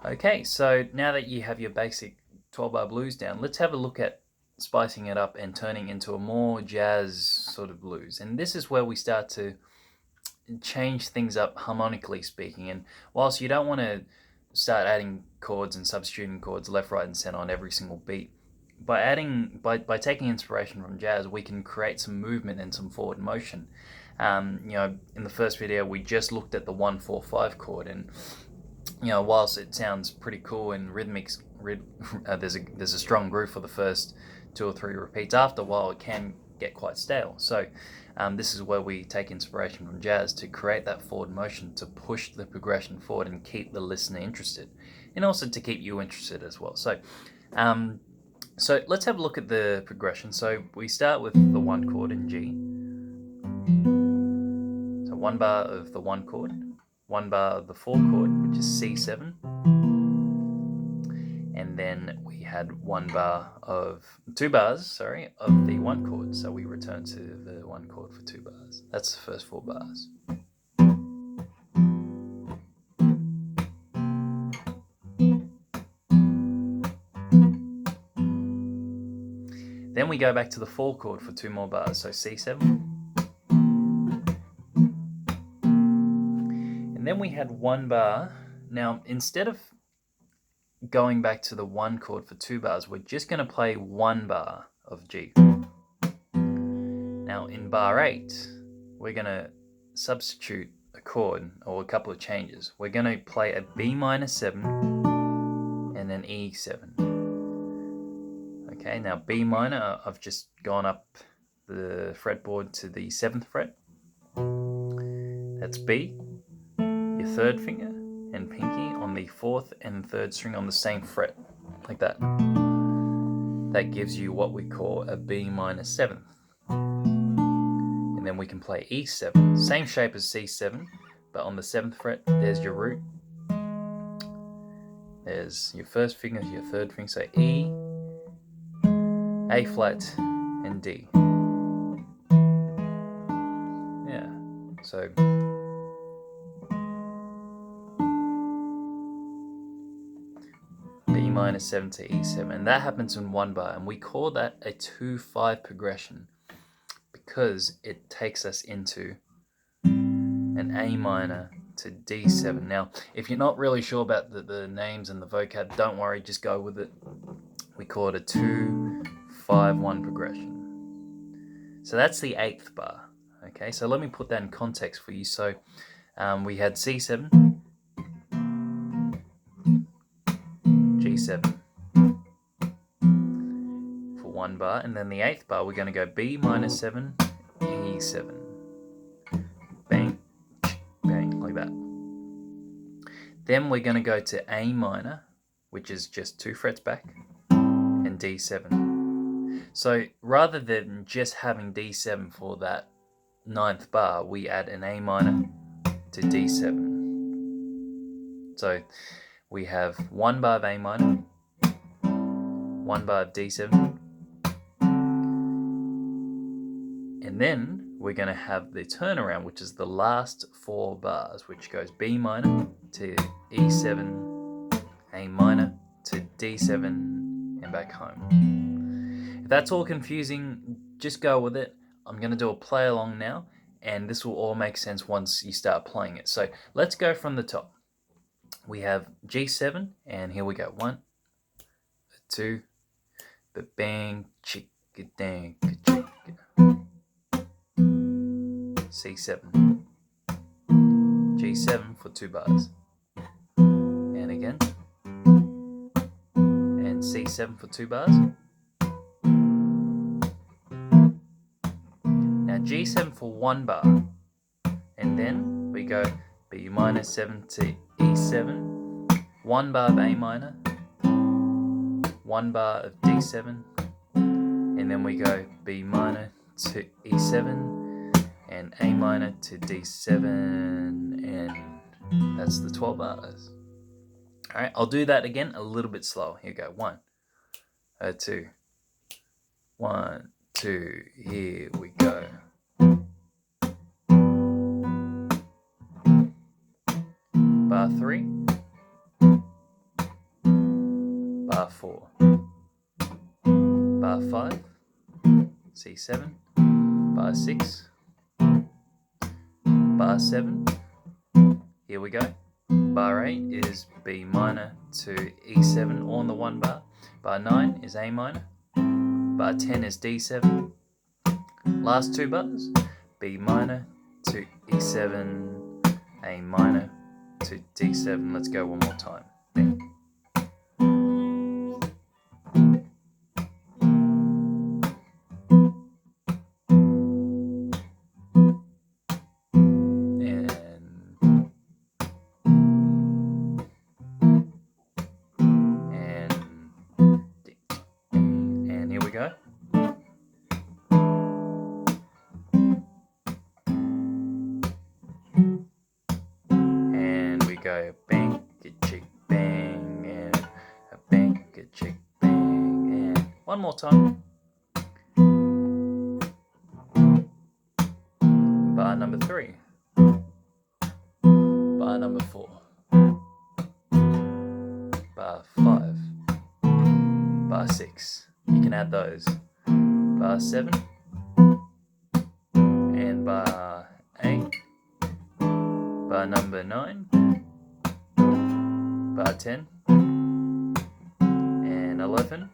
Okay, so now that you have your basic 12-bar blues down, let's have a look at spicing it up and turning into a more jazz sort of blues. And this is where we start to change things up harmonically speaking. And whilst you don't want to start adding chords and substituting chords left, right, and center on every single beat, by taking inspiration from jazz, we can create some movement and some forward motion. In the first video, we just looked at the 1-4-5 chord, and whilst it sounds pretty cool and rhythmic, there's a strong groove for the first two or three repeats. After a while, it can get quite stale. So this is where we take inspiration from jazz to create that forward motion, to push the progression forward and keep the listener interested, and also to keep you interested as well. So let's have a look at the progression. So we start with the 1 chord in G. So 1 bar of the 1 chord, 1 bar of the 4 chord, which is C7, and then we had 2 bars, of the 1 chord. So we return to the 1 chord for 2 bars. That's the first 4 bars. Then we go back to the 4 chord for 2 more bars, so C7. And then we had 1 bar. Now, instead of going back to the 1 chord for 2 bars, we're just going to play 1 bar of G. Now, in bar 8, we're going to substitute a chord or a couple of changes. We're going to play a B minor 7 and an E7. Okay, now B minor, I've just gone up the fretboard to the 7th fret. That's B, your 3rd finger and pinky on the 4th and 3rd string on the same fret, like that. That gives you what we call a B minor 7th. And then we can play E7, same shape as C7, but on the 7th fret, there's your root. There's your 1st finger, your 3rd finger, so E, A flat, and D. Yeah, so B minor 7 to E7, and that happens in 1 bar, and we call that a 2-5 progression because it takes us into an A minor to D7. Now, if you're not really sure about the names and the vocab, don't worry, just go with it. We call it a 2-5-1 progression. So that's the 8th bar. Okay, so let me put that in context for you. So we had C7, G7 for 1 bar, and then the 8th bar we're going to go B minor 7, E7. Bang, bang, like that. Then we're going to go to A minor, which is just 2 frets back, and D7. So rather than just having D7 for that 9th bar, we add an A minor to D7. So we have 1 bar of A minor, 1 bar of D7, and then we're going to have the turnaround, which is the last 4 bars, which goes B minor to E7, A minor to D7, and back home. If that's all confusing, just go with it. I'm going to do a play along now, and this will all make sense once you start playing it. So let's go from the top. We have G7, and here we go. 1, 2, bang, chicka dang, chicka. C7, G7 for 2 bars, and again, and C7 for 2 bars. Now G7 for 1 bar, and then we go B minor 7 to E7, 1 bar of A minor, 1 bar of D7, and then we go B minor to E7, and A minor to D7, and that's the 12 bars. All right, I'll do that again a little bit slower. Here we go. 1, 2, 1, 2. Here we go. Bar 3, bar 4, bar 5, C7, bar 6, bar 7, here we go. Bar 8 is B minor to E7 on the 1 bar. Bar 9 is A minor. Bar 10 is D7. Last 2 bars, B minor to E7, A minor to D7. Let's go one more time. And here we go. And we go bang, a chick, bang, and a bang, a chick, bang, and one more time. Bar number 3. Bar number 4. Bar 5. Bar 6. You can add those. Bar 7. And bar 8. Bar number 9. Bar 10. And 11.